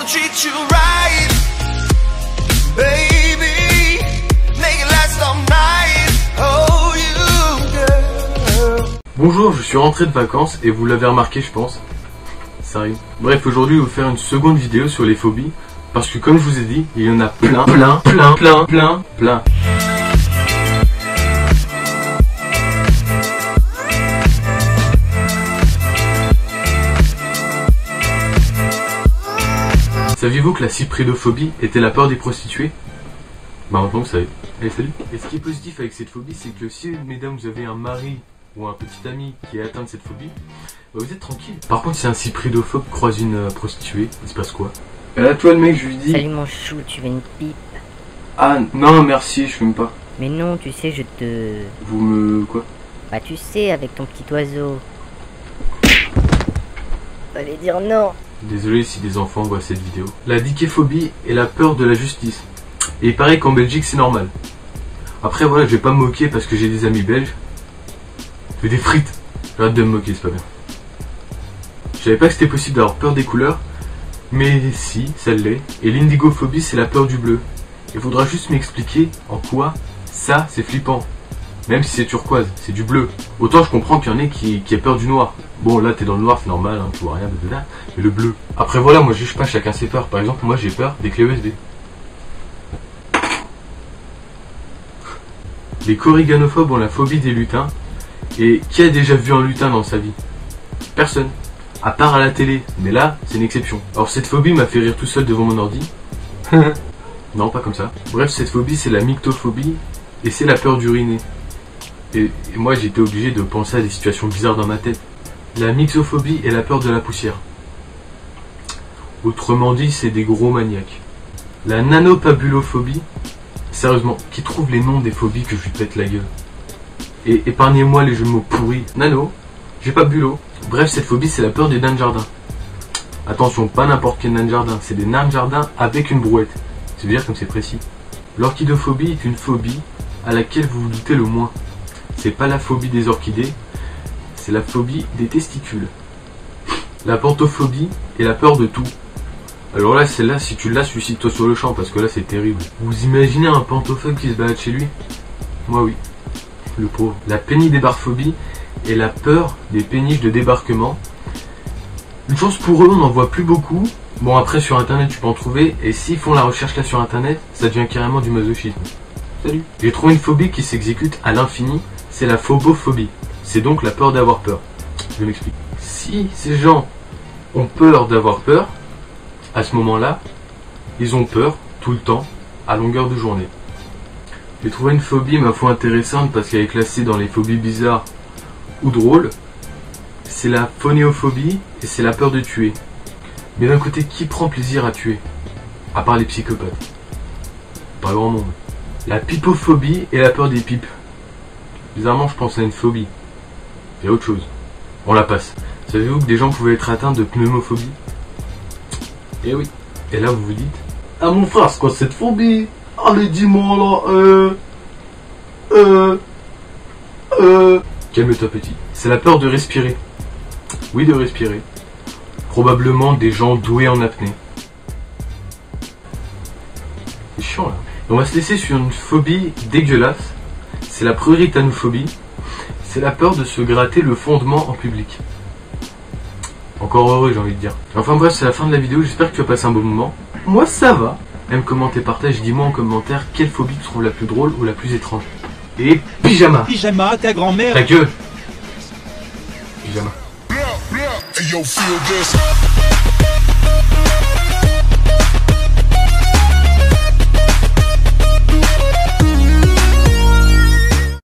treat you right, baby, make it last all night, oh you girl. Bonjour, je suis rentré de vacances et vous l'avez remarqué je pense. Ça arrive. Bref, aujourd'hui je vais vous faire une seconde vidéo sur les phobies. Parce que comme je vous ai dit, il y en a plein. Saviez-vous que la cypridophobie était la peur des prostituées? Bah maintenant vous savez. Allez, salut. Et ce qui est positif avec cette phobie, c'est que si mesdames vous avez un mari ou un petit ami qui est atteint de cette phobie, bah, vous êtes tranquille. Par contre, si un cypridophobe croise une prostituée, il se passe quoi? Et là, toi le mec, je lui dis... Salut mon chou, tu veux une pipe? Ah non merci, je fume pas. Mais non, tu sais, je te... Vous me... quoi? Bah tu sais, avec ton petit oiseau. Fallait dire non. Désolé si des enfants voient cette vidéo. La dicéphobie est la peur de la justice. Et il paraît qu'en Belgique c'est normal. Après voilà, je vais pas me moquer parce que j'ai des amis belges. Je fais des frites. J'arrête de me moquer, c'est pas bien. Je savais pas que c'était possible d'avoir peur des couleurs. Mais si, ça l'est. Et l'indigophobie c'est la peur du bleu. Il faudra juste m'expliquer en quoi ça c'est flippant. Même si c'est turquoise, c'est du bleu. Autant je comprends qu'il y en ait qui a peur du noir. Bon là t'es dans le noir, c'est normal, hein, tu vois rien, blablabla. Mais le bleu. Après voilà, moi je juge pas, chacun ses peurs. Par exemple, moi j'ai peur des clés USB. Les corriganophobes ont la phobie des lutins. Et qui a déjà vu un lutin dans sa vie? Personne. À part à la télé. Mais là, c'est une exception. Alors cette phobie m'a fait rire tout seul devant mon ordi. Non, pas comme ça. Bref, cette phobie c'est la myctophobie. Et c'est la peur d'uriner. Et moi j'étais obligé de penser à des situations bizarres dans ma tête. La myxophobie est la peur de la poussière. Autrement dit, c'est des gros maniaques. La nanopabulophobie, sérieusement, qui trouve les noms des phobies que je lui pète la gueule? Et épargnez-moi les jeux de mots pourris. Nano, j'ai pas bulot. Bref, cette phobie, c'est la peur des nains de jardin. Attention, pas n'importe quel nain de jardin, c'est des nains de jardin avec une brouette. C'est dire comme c'est précis. L'orchidophobie est une phobie à laquelle vous vous doutez le moins. C'est pas la phobie des orchidées, c'est la phobie des testicules. La pantophobie est la peur de tout. Alors là, celle-là, si tu l'as, suicide-toi sur le champ, parce que là, c'est terrible. Vous imaginez un pantophobe qui se balade chez lui? Moi, oui. Le pauvre. La pénidébarphobie est la peur des péniches de débarquement. Une chance pour eux, on n'en voit plus beaucoup. Bon, après, sur Internet, tu peux en trouver. Et s'ils font la recherche là sur Internet, ça devient carrément du masochisme. Salut. J'ai trouvé une phobie qui s'exécute à l'infini. C'est la phobophobie. C'est donc la peur d'avoir peur. Je m'explique. Si ces gens ont peur d'avoir peur, à ce moment-là, ils ont peur tout le temps, à longueur de journée. J'ai trouvé une phobie, ma foi, intéressante parce qu'elle est classée dans les phobies bizarres ou drôles. C'est la phonéophobie et c'est la peur de tuer. Mais d'un côté, qui prend plaisir à tuer? À part les psychopathes. Pas grand monde. La pipophobie et la peur des pipes. Bizarrement, je pense à une phobie. Il y a autre chose. On la passe. Savez-vous que des gens pouvaient être atteints de pneumophobie? Eh oui. Et là, vous vous dites, ah mon frère, c'est quoi cette phobie? Allez, dis-moi là, Calme-toi petit. C'est la peur de respirer. Oui, de respirer. Probablement des gens doués en apnée. C'est chiant là. Et on va se laisser sur une phobie dégueulasse. C'est la pruritanophobie. C'est la peur de se gratter le fondement en public. Encore heureux, j'ai envie de dire. Enfin bref, c'est la fin de la vidéo. J'espère que tu as passé un bon moment. Moi, ça va. Aime, commente et partage. Dis-moi en commentaire quelle phobie tu trouves la plus drôle ou la plus étrange. Et pyjama. Pyjama, ta grand-mère. Ta gueule. Pyjama. Hey, yo, feel this.